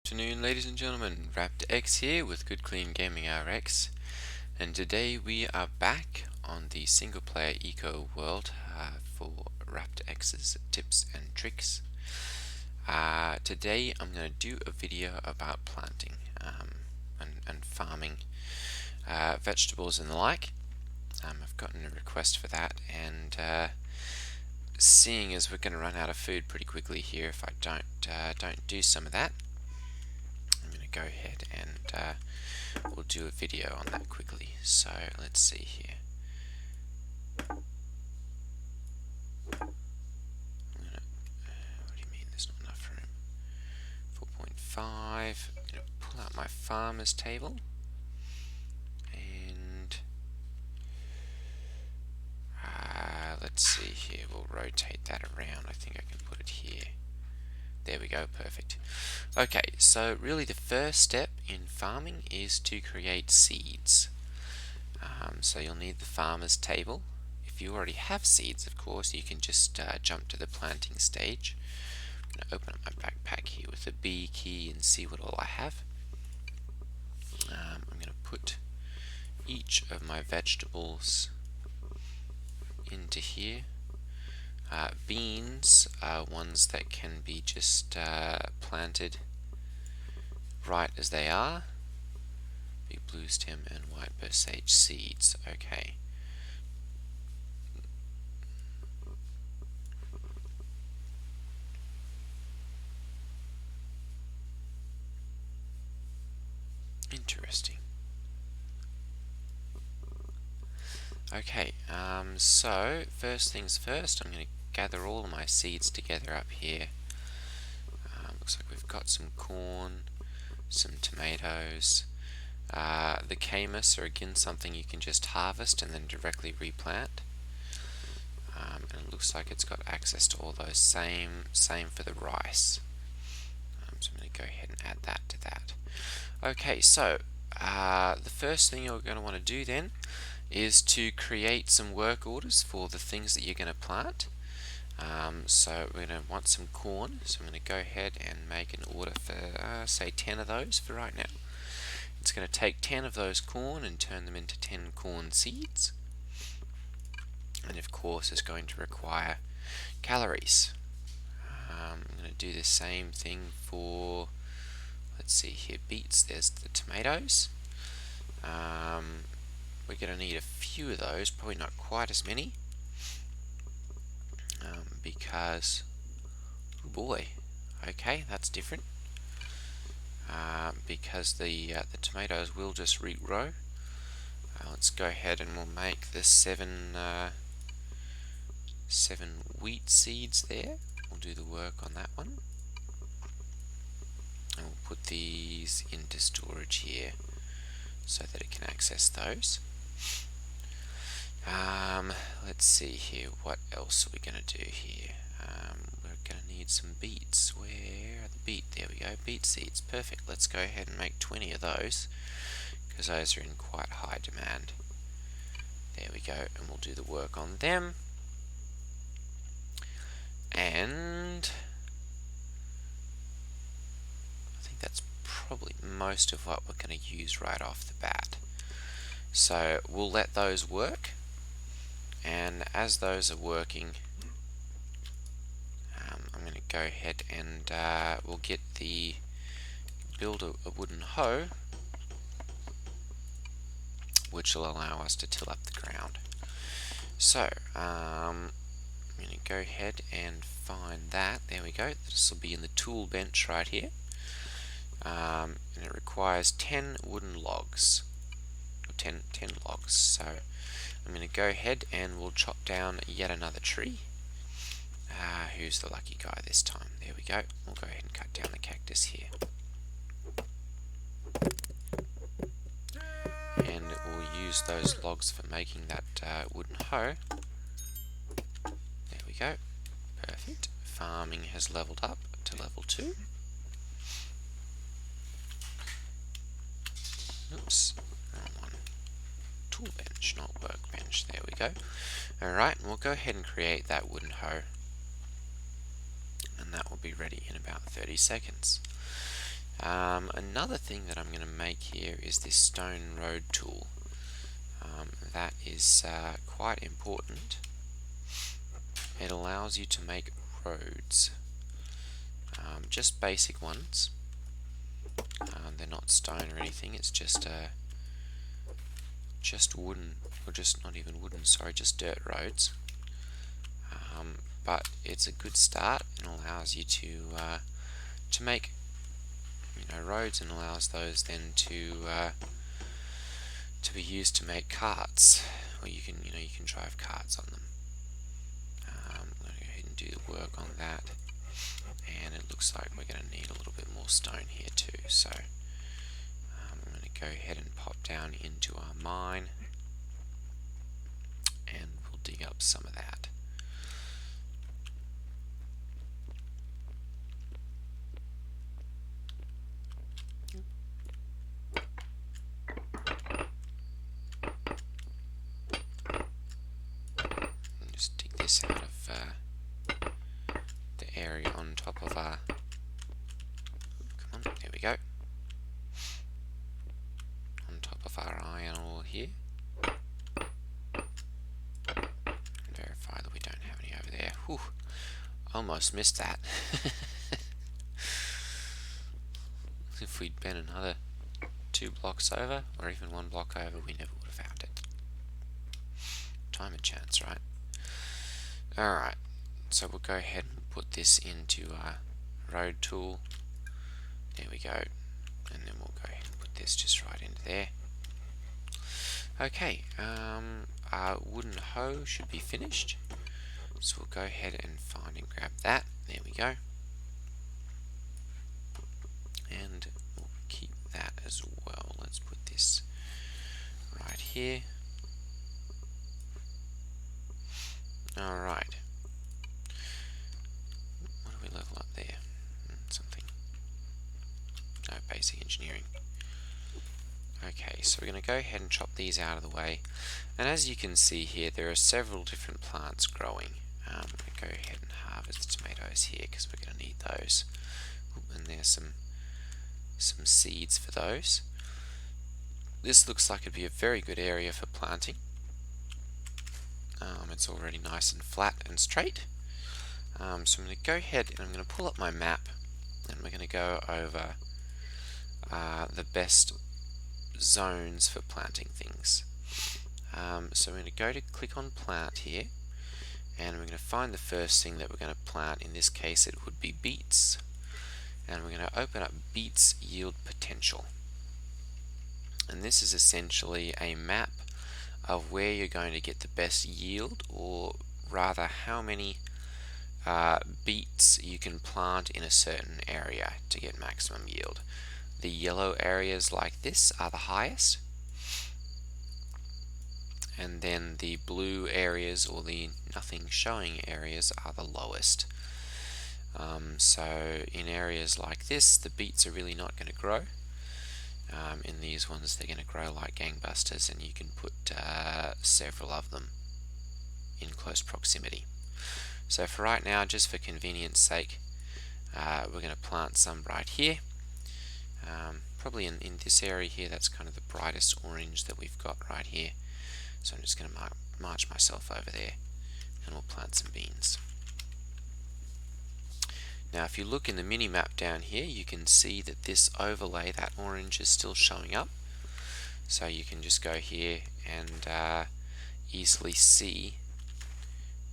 afternoon, ladies and gentlemen. Raptor X here with Good Clean Gaming RX, and today we are back on the single player eco world for Raptor X's tips and tricks. Today I'm going to do a video about planting and farming vegetables and the like. I've gotten a request for that, and seeing as we're going to run out of food pretty quickly here if I don't do some of that, I'm going to go ahead and we'll do a video on that quickly. So let's see here. What do you mean there's not enough room? 4.5. I'm going to pull out my farmer's table and let's see here. We'll rotate that around. I think I can put it here. There we go, perfect. Okay, so really the first step in farming is to create seeds. So you'll need the farmer's table. If you already have seeds, of course, you can just jump to the planting stage. I'm going to open up my backpack here with the B key and see what all I have. I'm going to put each of my vegetables into here. Beans are ones that can be just planted right as they are. Big blue stem and white sage seeds. Okay. Interesting. Okay, so first things first, I'm going to gather all of my seeds together up here. Looks like we've got some corn, some tomatoes. The camas are again something you can just harvest and then directly replant. And it looks like it's got access to all those. Same for the rice. So I'm going to go ahead and add that to that. Okay, so the first thing you're going to want to do then is to create some work orders for the things that you're going to plant. So we're going to want some corn, so I'm going to go ahead and make an order for say 10 of those for right now. It's going to take 10 of those corn and turn them into 10 corn seeds, and of course it's going to require calories. I'm going to do the same thing for, let's see here, beets. There's the tomatoes. We're going to need a few of those, probably not quite as many, because, oh boy, okay, that's different, because the tomatoes will just regrow. Let's go ahead and we'll make the seven wheat seeds there. We'll do the work on that one, and we'll put these into storage here so that it can access those. Let's see here, what else are we going to do here? We're going to need some beets. Where are the beet? There we go, beet seeds. Perfect. Let's go ahead and make 20 of those, because those are in quite high demand. There we go, and we'll do the work on them. And I think that's probably most of what we're going to use right off the bat. So we'll let those work, and as those are working, I'm going to go ahead and we'll build a wooden hoe, which will allow us to till up the ground. So I'm going to go ahead and find that. There we go. This will be in the tool bench right here, and it requires 10 wooden logs. 10 logs. So I'm going to go ahead and we'll chop down yet another tree. Who's the lucky guy this time? There we go. We'll go ahead and cut down the cactus here, and we'll use those logs for making that wooden hoe. There we go. Perfect. Farming has leveled up to level 2. Oops. Tool bench, not workbench. There we go. Alright, we'll go ahead and create that wooden hoe, and that will be ready in about 30 seconds. Another thing that I'm going to make here is this stone road tool. That is quite important. It allows you to make roads, just basic ones. They're not stone or anything, it's just wooden, or just not even wooden, sorry, just dirt roads. But it's a good start and allows you to make roads, and allows those then to be used to make carts, or you can drive carts on them. I'm going to go ahead and do the work on that, and it looks like we're going to need a little bit more stone here too. So I'm going to go ahead and pop down into our mine, and we'll dig up some of that. Just dig this out of the area on top of our... Come on, there we go. On top of our iron ore here. Verify that we don't have any over there. Whew, almost missed that. If we'd been another 2 blocks over, or even 1 block over, we never would have found it. Time and chance, right? Alright, so we'll go ahead and put this into our road tool. There we go. And then we'll go ahead and put this just right into there. Okay, our wooden hoe should be finished. So we'll go ahead and find and grab that. There we go. And we'll keep that as well. Let's put this right here. Alright. What do we level up there? Something. No, basic engineering. Okay, so we're going to go ahead and chop these out of the way. And as you can see here, there are several different plants growing. I'm going to go ahead and harvest the tomatoes here because we're going to need those. And there's some seeds for those. This looks like it'd be a very good area for planting. It's already nice and flat and straight. So I'm going to go ahead and I'm going to pull up my map, and we're going to go over the best zones for planting things. So we're going to go to click on plant here, and we're going to find the first thing that we're going to plant. In this case it would be beets, and we're going to open up beets yield potential. And this is essentially a map of where you're going to get the best yield, or rather how many beets you can plant in a certain area to get maximum yield. The yellow areas like this are the highest, and then the blue areas, or the nothing showing areas, are the lowest. So in areas like this, the beets are really not going to grow. In these ones, they're going to grow like gangbusters, and you can put several of them in close proximity. So for right now, just for convenience sake, we're going to plant some right here. Probably in this area here, that's kind of the brightest orange that we've got right here. So I'm just going to march myself over there, and we'll plant some beans. Now if you look in the mini-map down here, you can see that this overlay, that orange, is still showing up. So you can just go here and easily see,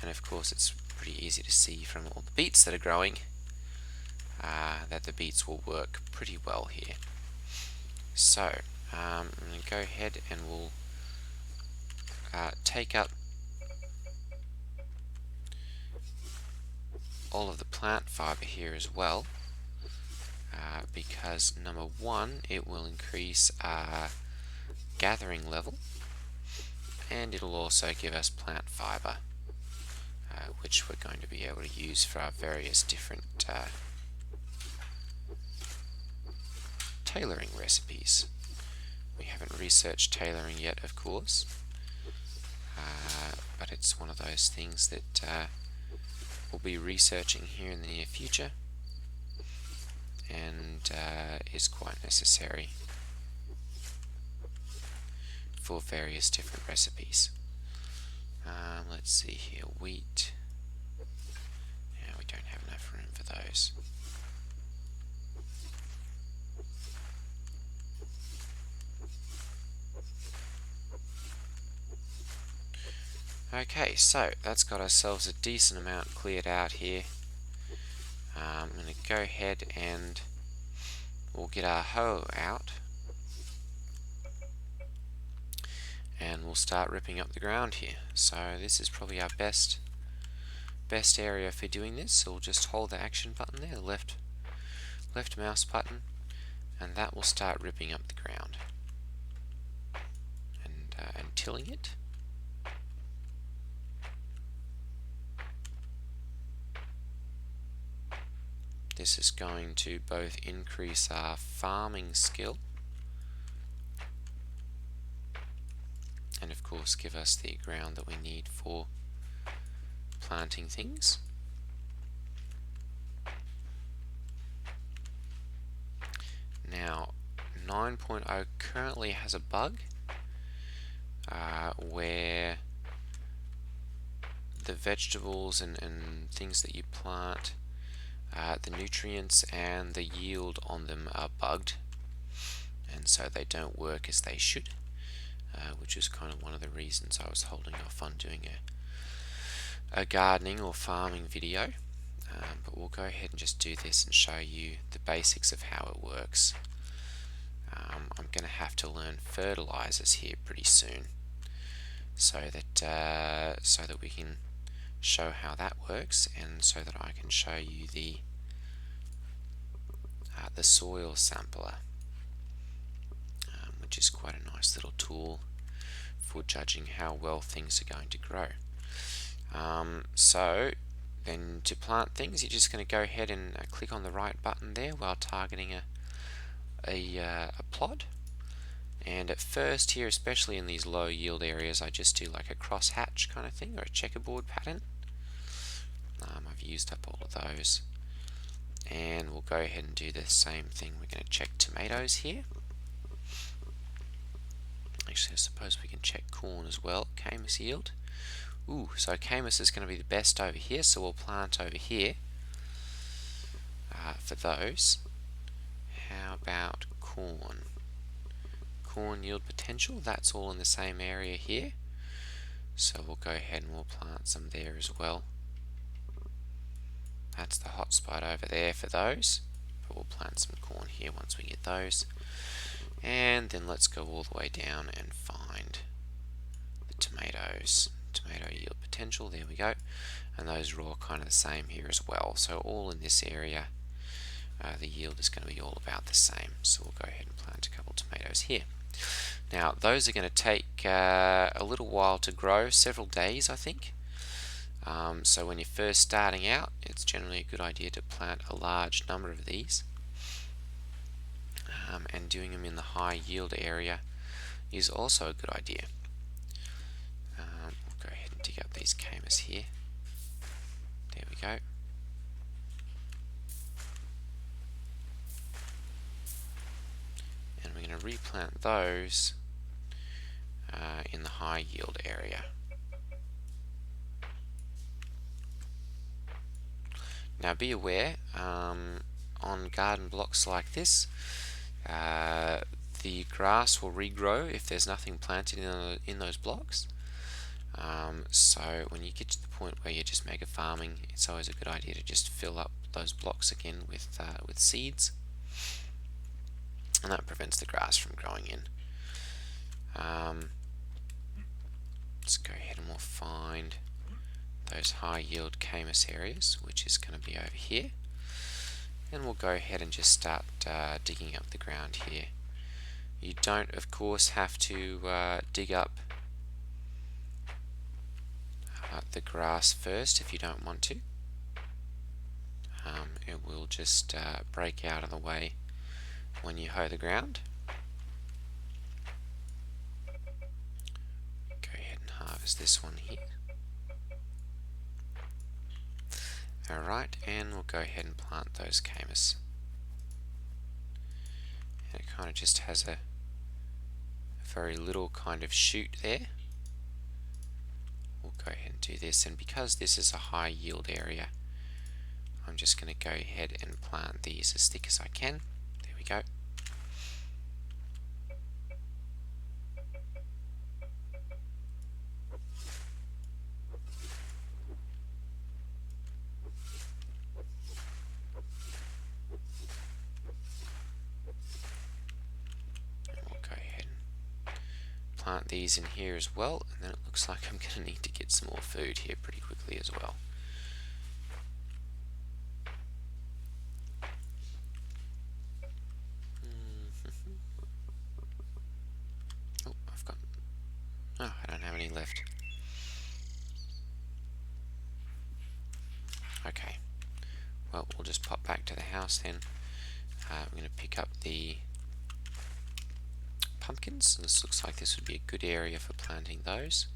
and of course it's pretty easy to see from all the beets that are growing, that the beets will work pretty well here. So I'm going to go ahead and we'll take up all of the plant fiber here as well, because number one, it will increase our gathering level, and it'll also give us plant fiber, which we're going to be able to use for our various different tailoring recipes. We haven't researched tailoring yet, of course, but it's one of those things that we'll be researching here in the near future, and is quite necessary for various different recipes. Let's see here, wheat. Yeah, we don't have enough room for those. Okay, so that's got ourselves a decent amount cleared out here. I'm going to go ahead and we'll get our hoe out and we'll start ripping up the ground here. So this is probably our best area for doing this. So we'll just hold the action button there, the left mouse button, and that will start ripping up the ground and tilling it. This is going to both increase our farming skill and of course give us the ground that we need for planting things. Now 9.0 currently has a bug where the vegetables and things that you plant, the nutrients and the yield on them are bugged, and so they don't work as they should, which is kind of one of the reasons I was holding off on doing a gardening or farming video. But we'll go ahead and just do this and show you the basics of how it works. I'm going to have to learn fertilizers here pretty soon, so that we can show how that works, and so that I can show you the soil sampler, which is quite a nice little tool for judging how well things are going to grow. So then to plant things, you're just going to go ahead and click on the right button there while targeting a plot. And at first here, especially in these low yield areas, I just do like a cross hatch kind of thing, or a checkerboard pattern. I've used up all of those, and we'll go ahead and do the same thing. We're going to check tomatoes here. Actually, I suppose we can check corn as well. Camas yield. Ooh, so camas is going to be the best over here, so we'll plant over here for those. How about corn? Corn yield potential, that's all in the same area here, so we'll go ahead and we'll plant some there as well. That's the hot spot over there for those, but we'll plant some corn here once we get those. And then let's go all the way down and find the tomatoes. Tomato yield potential, there we go, and those are all kind of the same here as well. So all in this area, the yield is going to be all about the same, so we'll go ahead and plant a couple tomatoes here. Now those are going to take a little while to grow, several days I think. So when you're first starting out, it's generally a good idea to plant a large number of these, and doing them in the high yield area is also a good idea. We'll go ahead and dig up these camas here. There we go. And we're going to replant those in the high yield area. Now be aware, on garden blocks like this, the grass will regrow if there's nothing planted in those blocks. So when you get to the point where you're just mega farming, it's always a good idea to just fill up those blocks again with seeds, and that prevents the grass from growing in. Let's go ahead and we'll find those high yield camas areas, which is going to be over here, and we'll go ahead and just start digging up the ground here. You don't of course have to dig up the grass first if you don't want to. It will just break out of the way when you hoe the ground. Go ahead and harvest this one here. Alright, and we'll go ahead and plant those camas. kind of just has a very little kind of shoot there. We'll go ahead and do this, and because this is a high yield area, I'm just going to go ahead and plant these as thick as I can. There we go. Plant these in here as well, and then it looks like I'm going to need to get some more food here pretty quickly as well. Oh, I don't have any left. Okay, well, we'll just pop back to the house then. I'm going to pick up the pumpkins. This looks like this would be a good area for planting those.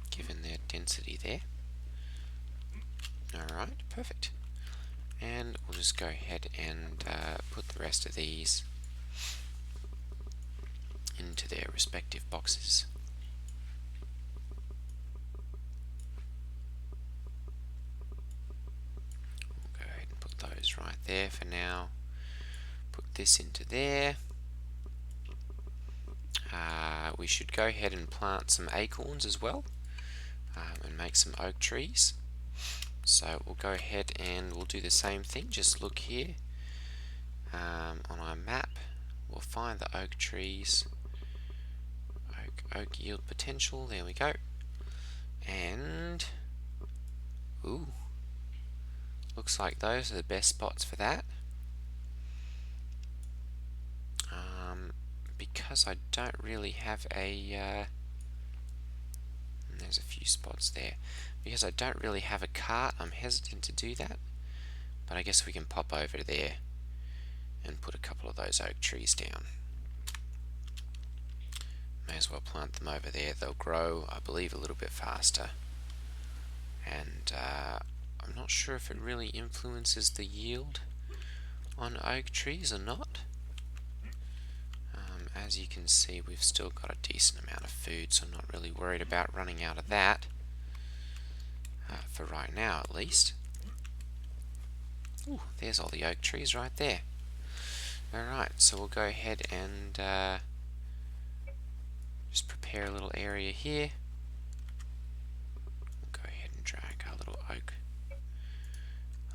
Given their density there. Alright, perfect. And we'll just go ahead and put the rest of these into their respective boxes. We'll go ahead and put those right there for now. Put this into there. We should go ahead and plant some acorns as well, and make some oak trees. So we'll go ahead and we'll do the same thing. Just look here on our map. We'll find the oak trees. Oak yield potential. There we go. And ooh, looks like those are the best spots for that. Because I don't really have a and there's a few spots there. Because I don't really have a cart, I'm hesitant to do that, but I guess we can pop over there and put a couple of those oak trees down. May as well plant them over there. They'll grow, I believe, a little bit faster, and I'm not sure if it really influences the yield on oak trees or not. As you can see, we've still got a decent amount of food, so I'm not really worried about running out of that, for right now at least. Ooh, there's all the oak trees right there. Alright, so we'll go ahead and just prepare a little area here. We'll go ahead and drag our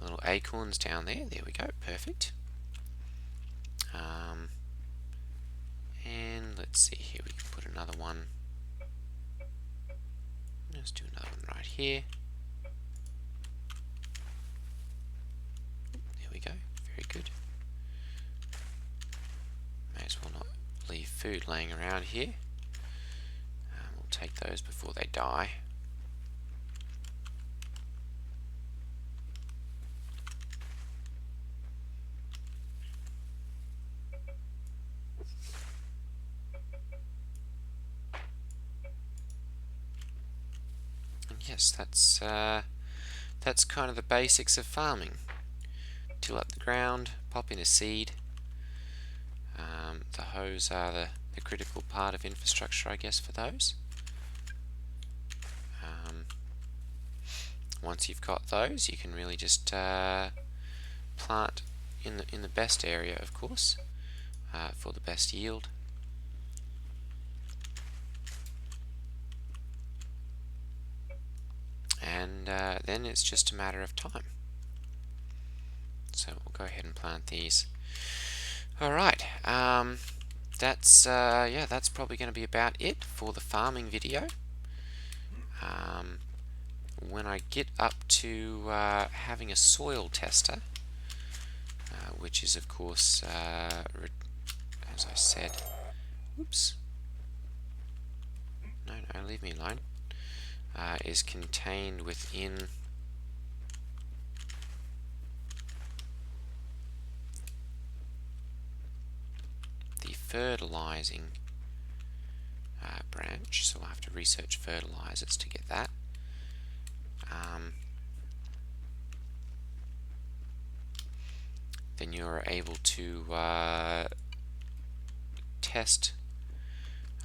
little acorns down there. There we go, perfect. And let's see here, we can put another one. Let's do another one right here. There we go, very good. May as well not leave food laying around here. We'll take those before they die. Yes, that's kind of the basics of farming. Till up the ground, pop in a seed. The hoes are the critical part of infrastructure, I guess, for those. Once you've got those, you can really just plant in the best area, of course, for the best yield. And then it's just a matter of time. So we'll go ahead and plant these. Alright, that's probably going to be about it for the farming video. When I get up to having a soil tester, which is of course, as I said, oops, no, leave me alone, is contained within the fertilizing branch, so I'll have to research fertilizers to get that. then you're able to test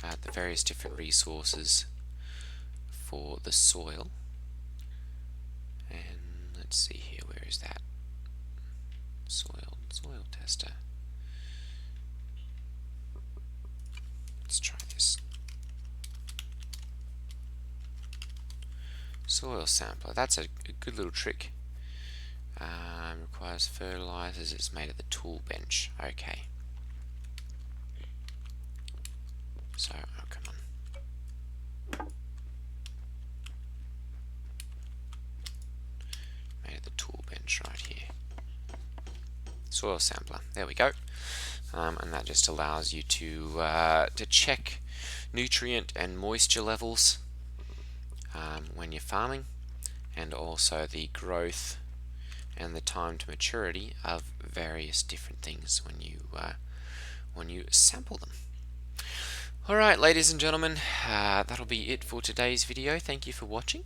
the various different resources for the soil. And let's see here, where is that? Soil tester. Let's try this. Soil sampler, that's a good little trick. Requires fertilizers, it's made of the tool bench. Okay. So, oh come on. Made of the tool bench right here. Soil sampler, there we go. And that just allows you to check nutrient and moisture levels when you're farming, and also the growth and the time to maturity of various different things when you sample them. Alright, ladies and gentlemen, that'll be it for today's video. Thank you for watching.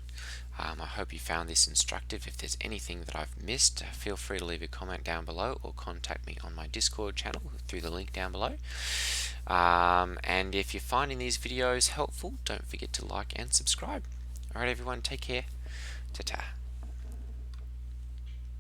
I hope you found this instructive. If there's anything that I've missed, feel free to leave a comment down below or contact me on my Discord channel through the link down below. And if you're finding these videos helpful, don't forget to like and subscribe. Alright everyone, take care. Ta-ta.